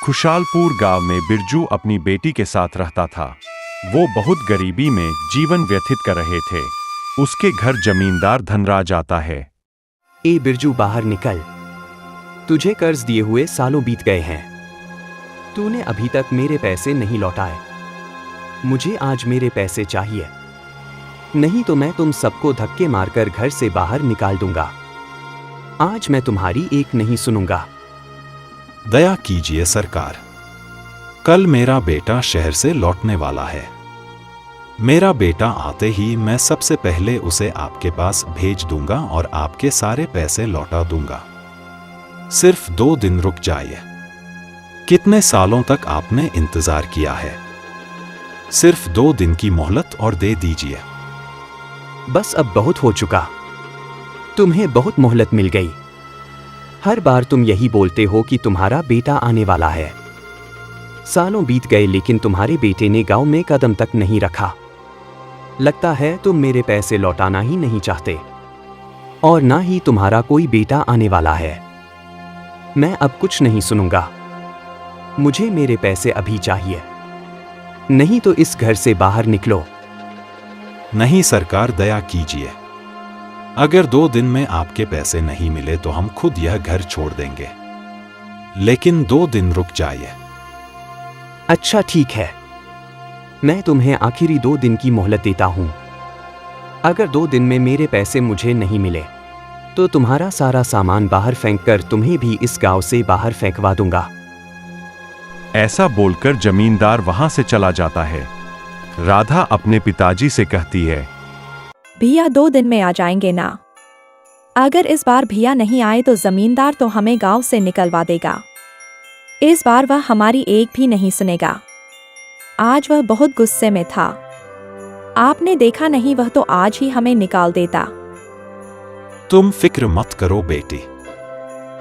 खुशालपुर गांव में बिरजू अपनी बेटी के साथ रहता था। वो बहुत गरीबी में जीवन व्यतीत कर रहे थे। उसके घर जमींदार धनराज आता है। ए बिरजू, बाहर निकल। तुझे कर्ज दिए हुए सालों बीत गए हैं। तूने अभी तक मेरे पैसे नहीं लौटाए। मुझे आज मेरे पैसे चाहिए, नहीं तो मैं तुम सबको धक्के मारकर घर से बाहर निकाल दूंगा। आज मैं तुम्हारी एक नहीं सुनूंगा। दया कीजिए सरकार, कल मेरा बेटा शहर से लौटने वाला है। मेरा बेटा आते ही मैं सबसे पहले उसे आपके पास भेज दूंगा और आपके सारे पैसे लौटा दूंगा। सिर्फ 2 दिन रुक जाइए। कितने सालों तक आपने इंतजार किया है? सिर्फ 2 दिन की मोहलत और दे दीजिए। बस अब बहुत हो चुका। तुम्हें बहुत मोहलत मिल गई। हर बार तुम यही बोलते हो कि तुम्हारा बेटा आने वाला है। सालों बीत गए लेकिन तुम्हारे बेटे ने गांव में कदम तक नहीं रखा। लगता है तुम मेरे पैसे लौटाना ही नहीं चाहते, और ना ही तुम्हारा कोई बेटा आने वाला है। मैं अब कुछ नहीं सुनूंगा। मुझे मेरे पैसे अभी चाहिए, नहीं तो इस घर से बाहर निकलो। नहीं सरकार, दया कीजिए। अगर 2 दिन में आपके पैसे नहीं मिले तो हम खुद यह घर छोड़ देंगे, लेकिन 2 दिन रुक जाइए। अच्छा ठीक है, मैं तुम्हें आखिरी 2 दिन की मोहलत देता हूं। अगर 2 दिन में मेरे पैसे मुझे नहीं मिले तो तुम्हारा सारा सामान बाहर फेंककर तुम्हें भी इस गांव से बाहर फेंकवा दूंगा। ऐसा बोलकर जमींदार वहां से चला जाता है। राधा अपने पिताजी से कहती है, भैया 2 दिन में आ जाएंगे ना? अगर इस बार भैया नहीं आए तो जमींदार तो हमें गांव से निकलवा देगा। इस बार वह हमारी एक भी नहीं सुनेगा। आज वह बहुत गुस्से में था। आपने देखा नहीं, वह तो आज ही हमें निकाल देता। तुम फिक्र मत करो बेटी,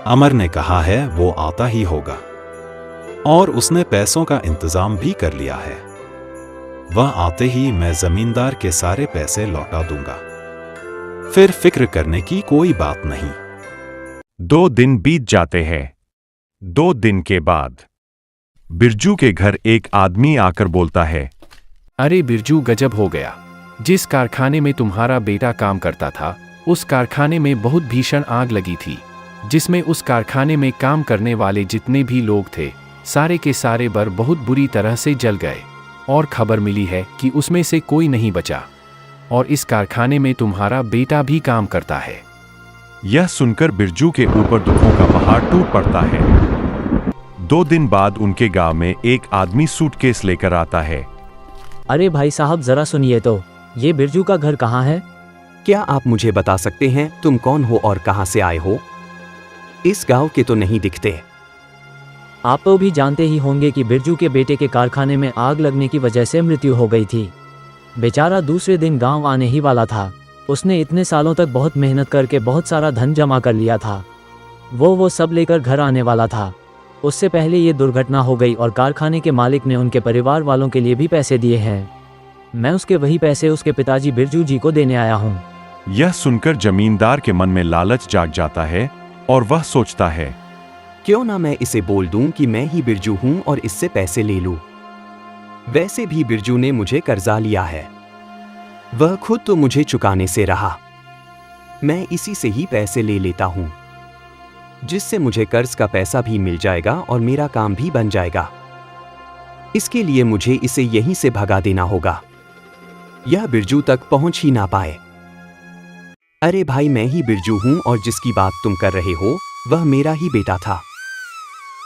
अमर ने कहा है वो आता ही होगा, और उसने पैसों का इंतजाम भी कर लिया है। वह आते ही मैं जमींदार के सारे पैसे लौटा दूंगा। फिर फिक्र करने की कोई बात नहीं। 2 दिन बीत जाते हैं। 2 दिन के बाद बिरजू के घर एक आदमी आकर बोलता है, अरे बिरजू, गजब हो गया। जिस कारखाने में तुम्हारा बेटा काम करता था, उस कारखाने में बहुत भीषण आग लगी थी, जिसमें उस कारखाने में काम करने वाले जितने भी लोग थे, सारे के सारे बर बहुत बुरी तरह से जल गए। और खबर मिली है कि उसमें से कोई नहीं बचा, और इस कारखाने में तुम्हारा बेटा भी काम करता है। यह सुनकर बिरजू के ऊपर दुखों का पहाड़ टूट पड़ता है। 2 दिन बाद उनके गांव में एक आदमी सूटकेस लेकर आता है। अरे भाई साहब, जरा सुनिए तो, ये बिरजू का घर कहाँ है? क्या आप मुझे बता सकते हैं तुम कौन हो और कहां से आए हो? इस गांव के तो नहीं दिखते। आप तो भी जानते ही होंगे कि बिरजू के बेटे के कारखाने में आग लगने की वजह से मृत्यु हो गई थी। बेचारा दूसरे दिन गांव आने ही वाला था। उसने इतने सालों तक बहुत मेहनत करके बहुत सारा धन जमा कर लिया था। वो सब लेकर घर आने वाला था। उससे पहले ये दुर्घटना हो गई और कारखाने के मालिक ने उनके परिवार वालों के लिए भी पैसे दिए हैं। मैं उसके वही पैसे उसके पिताजी बिरजू जी को देने आया हूँ। यह सुनकर जमींदार के मन में लालच जाग जाता है और वह सोचता है, क्यों ना मैं इसे बोल दूं कि मैं ही बिरजू हूं और इससे पैसे ले लूं। वैसे भी बिरजू ने मुझे कर्जा लिया है, वह खुद तो मुझे चुकाने से रहा। मैं इसी से ही पैसे ले लेता हूं, जिससे मुझे कर्ज का पैसा भी मिल जाएगा और मेरा काम भी बन जाएगा। इसके लिए मुझे इसे यहीं से भगा देना होगा, यह बिरजू तक पहुंच ही ना पाए। अरे भाई, मैं ही बिरजू हूं और जिसकी बात तुम कर रहे हो वह मेरा ही बेटा था।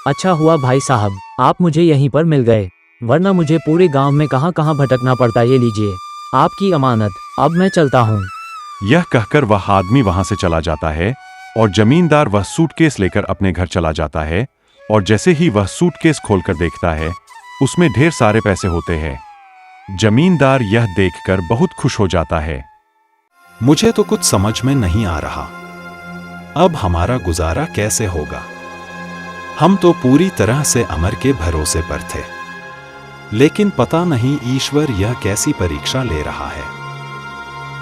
अच्छा हुआ भाई साहब, आप मुझे यहीं पर मिल गए, वरना मुझे पूरे गांव में कहां कहां भटकना पड़ता। ये लीजिए आपकी अमानत, अब मैं चलता हूं। यह कहकर वह आदमी वहां से चला जाता है और जमींदार वह सूटकेस लेकर अपने घर चला जाता है। और जैसे ही वह सूटकेस खोलकर देखता है, उसमें ढेर सारे पैसे होते हैं। जमींदार यह देखकर बहुत खुश हो जाता है। मुझे तो कुछ समझ में नहीं आ रहा, अब हमारा गुजारा कैसे होगा? हम तो पूरी तरह से अमर के भरोसे पर थे, लेकिन पता नहीं ईश्वर यह कैसी परीक्षा ले रहा है।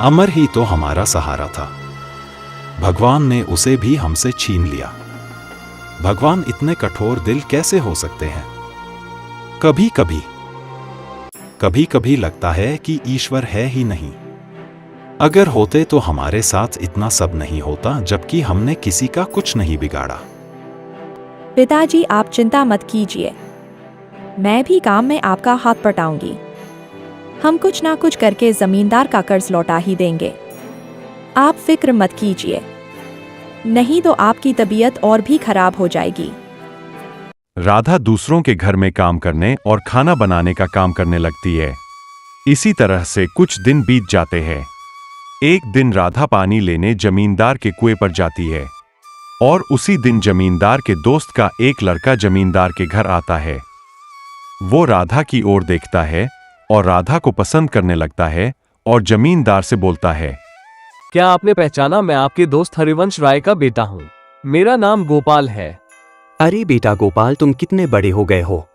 अमर ही तो हमारा सहारा था, भगवान ने उसे भी हमसे छीन लिया। भगवान इतने कठोर दिल कैसे हो सकते हैं? कभी कभी कभी कभी लगता है कि ईश्वर है ही नहीं। अगर होते तो हमारे साथ इतना सब नहीं होता, जबकि हमने किसी का कुछ नहीं बिगाड़ा। पिताजी आप चिंता मत कीजिए, मैं भी काम में आपका हाथ पटाऊंगी। हम कुछ ना कुछ करके जमींदार का कर्ज लौटा ही देंगे, आप फिक्र मत कीजिए, नहीं तो आपकी तबीयत और भी खराब हो जाएगी। राधा दूसरों के घर में काम करने और खाना बनाने का काम करने लगती है। इसी तरह से कुछ दिन बीत जाते हैं। एक दिन राधा पानी लेने जमींदार के कुएं पर जाती है और उसी दिन जमींदार के दोस्त का एक लड़का जमींदार के घर आता है। वो राधा की ओर देखता है और राधा को पसंद करने लगता है और जमींदार से बोलता है, क्या आपने पहचाना? मैं आपके दोस्त हरिवंश राय का बेटा हूँ। मेरा नाम गोपाल है। अरे बेटा गोपाल, तुम कितने बड़े हो गए हो।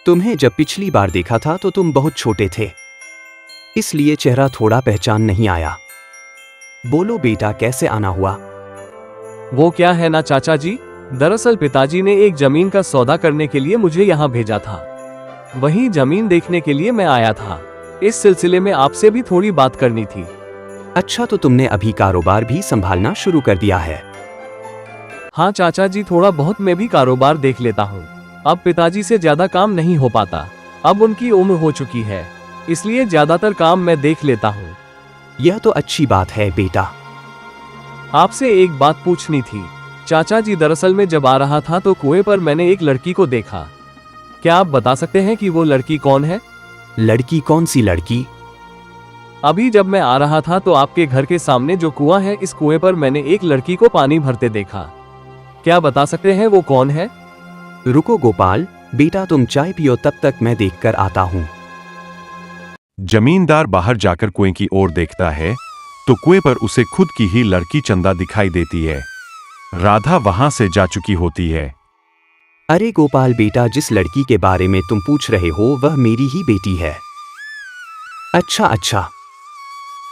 तुम्हें जब पिछली बार देखा था तो तुम बहुत छोटे थे, इसलिए चेहरा थोड़ा पहचान नहीं आया। बोलो बेटा, कैसे आना हुआ? वो क्या है ना चाचा जी, दरअसल पिताजी ने एक जमीन का सौदा करने के लिए मुझे यहाँ भेजा था। वहीं जमीन देखने के लिए मैं आया था। इस सिलसिले में आपसे भी थोड़ी बात करनी थी। अच्छा, तो तुमने अभी कारोबार भी संभालना शुरू कर दिया है? हाँ चाचा जी, थोड़ा बहुत मैं भी कारोबार देख लेता हूँ। अब पिताजी से ज्यादा काम नहीं हो पाता, अब उनकी उम्र हो चुकी है, इसलिए ज्यादातर काम मैं देख लेता हूँ। यह तो अच्छी बात है बेटा। आपसे एक बात पूछनी थी चाचा जी। दरअसल मैं जब आ रहा था तो कुएं पर मैंने एक लड़की को देखा। क्या आप बता सकते हैं कि वो लड़की कौन है? लड़की? कौन सी लड़की? अभी जब मैं आ रहा था तो आपके घर के सामने जो कुआं है, इस कुएं पर मैंने एक लड़की को पानी भरते देखा। क्या बता सकते हैं वो कौन है? रुको गोपाल बेटा, तुम चाय पियो, तब तक मैं देखकर आता हूँ। जमींदार बाहर जाकर कुएं की ओर देखता है तो कुएं पर उसे खुद की ही लड़की चंदा दिखाई देती है। राधा वहां से जा चुकी होती है। अरे गोपाल बेटा, जिस लड़की के बारे में तुम पूछ रहे हो वह मेरी ही बेटी है। अच्छा,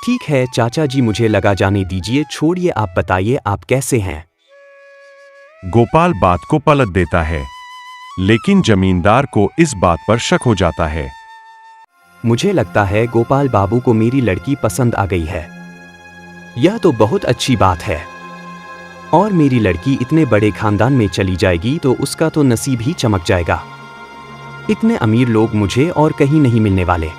ठीक है चाचा जी, मुझे लगा जाने दीजिए, छोड़िए, आप बताइए आप कैसे हैं? गोपाल बात को पलट देता है, लेकिन जमींदार को इस बात पर शक हो जाता है। मुझे लगता है गोपाल बाबू को मेरी लड़की पसंद आ गई है। यह तो बहुत अच्छी बात है, और मेरी लड़की इतने बड़े खानदान में चली जाएगी तो उसका तो नसीब ही चमक जाएगा। इतने अमीर लोग मुझे और कहीं नहीं मिलने वाले।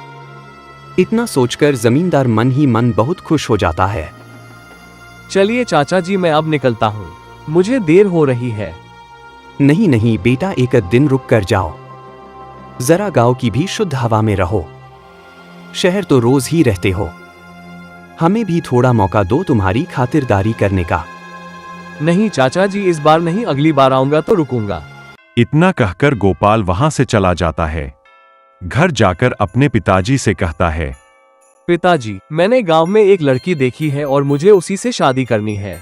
इतना सोचकर जमींदार मन ही मन बहुत खुश हो जाता है। चलिए चाचा जी, मैं अब निकलता हूँ, मुझे देर हो रही है। नहीं बेटा, एक दिन रुक कर जाओ, जरा गांव की भी शुद्ध हवा में रहो। शहर तो रोज ही रहते हो, हमें भी थोड़ा मौका दो तुम्हारी खातिरदारी करने का। नहीं चाचा जी, इस बार नहीं, अगली बार आऊंगा तो रुकूंगा। इतना कहकर गोपाल वहां से चला जाता है। घर जाकर अपने पिताजी से कहता है, पिताजी, मैंने गांव में एक लड़की देखी है और मुझे उसी से शादी करनी है।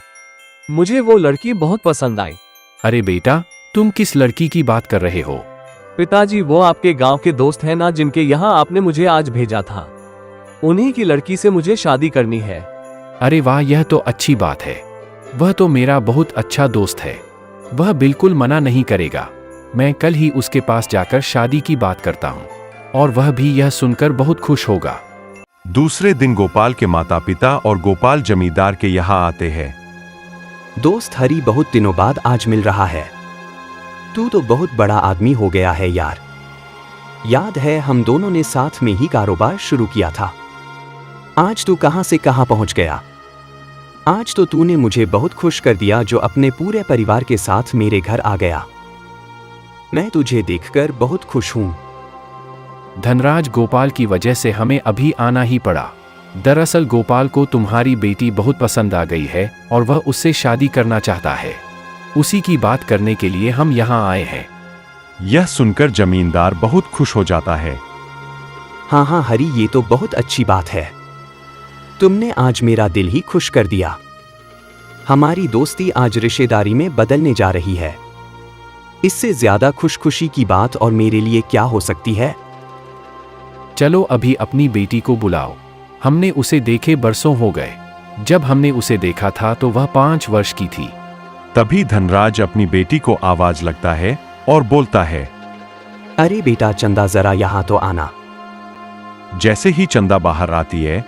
मुझे वो लड़की बहुत पसंद आई। अरे बेटा, तुम किस लड़की की बात कर रहे हो? पिताजी, वो आपके गांव के दोस्त हैं ना, जिनके यहाँ आपने मुझे आज भेजा था, उन्हीं की लड़की से मुझे शादी करनी है। अरे वाह, यह तो अच्छी बात है। वह तो मेरा बहुत अच्छा दोस्त है, वह बिल्कुल मना नहीं करेगा। मैं कल ही उसके पास जाकर शादी की बात करता हूँ, और वह भी यह सुनकर बहुत खुश होगा। दूसरे दिन गोपाल के माता पिता और गोपाल जमींदार के यहाँ आते हैं। दोस्त हरी, बहुत दिनों बाद आज मिल रहा है। तू तो बहुत बड़ा आदमी हो गया है यार। याद है हम दोनों ने साथ में ही कारोबार शुरू किया था। आज तू कहां से कहां पहुंच गया। आज तो तूने मुझे बहुत खुश कर दिया, जो अपने पूरे परिवार के साथ मेरे घर आ गया। मैं तुझे देखकर बहुत खुश हूं। धनराज, गोपाल की वजह से हमें अभी आना ही पड़ा। दरअसल गोपाल को तुम्हारी बेटी बहुत पसंद आ गई है और वह उससे शादी करना चाहता है। उसी की बात करने के लिए हम यहाँ आए हैं। यह सुनकर जमींदार बहुत खुश हो जाता है। हाँ हरी, ये तो बहुत अच्छी बात है। तुमने आज मेरा दिल ही खुश कर दिया। हमारी दोस्ती आज रिश्तेदारी में बदलने जा रही है। इससे ज्यादा खुशी की बात और मेरे लिए क्या हो सकती है। चलो अभी अपनी बेटी को बुलाओ। हमने उसे देखे बरसों हो गए। जब हमने उसे देखा था तो वह 5 वर्ष की थी। तभी धनराज अपनी बेटी को आवाज लगता है और बोलता है। अरे बेटा चंदा, जरा यहाँ तो आना। जैसे ही चंदा बाहर आती है,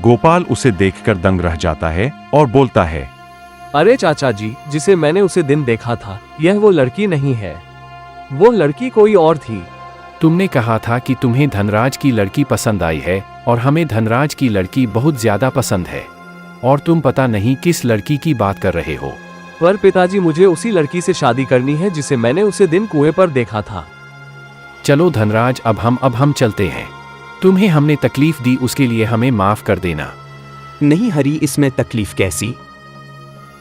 गोपाल उसे देखकर दंग रह जाता है और बोलता है। अरे चाचा जी, जिसे मैंने उसे दिन देखा था, यह वो लड़की नहीं है। वो लड़की कोई और थी। तुमने कहा था कि तुम्हें धनराज की लड़की पसंद आई है और हमें धनराज की लड़की बहुत ज्यादा पसंद है, और तुम पता नहीं किस लड़की की बात कर रहे हो। पर पिताजी, मुझे उसी लड़की से शादी करनी है जिसे मैंने उसे दिन कुएं पर देखा था। चलो धनराज, अब हम चलते हैं। तुम्हें हमने तकलीफ दी, उसके लिए हमें माफ कर देना। नहीं हरी, इसमें तकलीफ कैसी?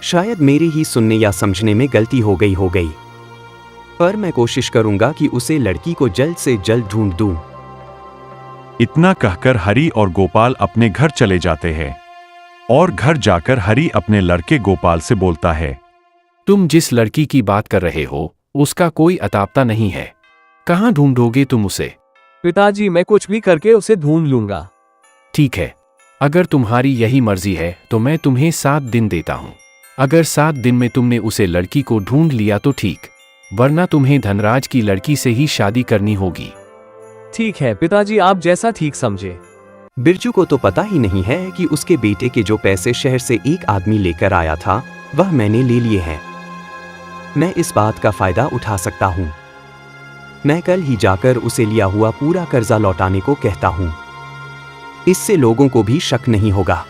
शायद मेरे ही सुनने या समझने में गलती हो गई, पर मैं कोशिश करूंगा कि उसे लड़की को जल्द से जल्द ढूंढ दूं। इतना कहकर हरी और गोपाल अपने घर चले जाते हैं, और घर जाकर हरी अपने लड़के गोपाल से बोलता है। तुम जिस लड़की की बात कर रहे हो, उसका कोई अतापता नहीं है। कहाँ ढूंढोगे तुम उसे? पिताजी, मैं कुछ भी करके उसे ढूंढ लूंगा। ठीक है, अगर तुम्हारी यही मर्जी है तो मैं तुम्हें 7 दिन देता हूँ। अगर 7 दिन में तुमने उसे लड़की को ढूंढ लिया तो ठीक, वरना तुम्हें धनराज की लड़की से ही शादी करनी होगी। ठीक है पिताजी, आप जैसा ठीक समझे। बिरजू को तो पता ही नहीं है कि उसके बेटे के जो पैसे शहर से एक आदमी लेकर आया था, वह मैंने ले लिए हैं। मैं इस बात का फायदा उठा सकता हूँ। मैं कल ही जाकर उसे लिया हुआ पूरा कर्जा लौटाने को कहता हूँ। इससे लोगों को भी शक नहीं होगा।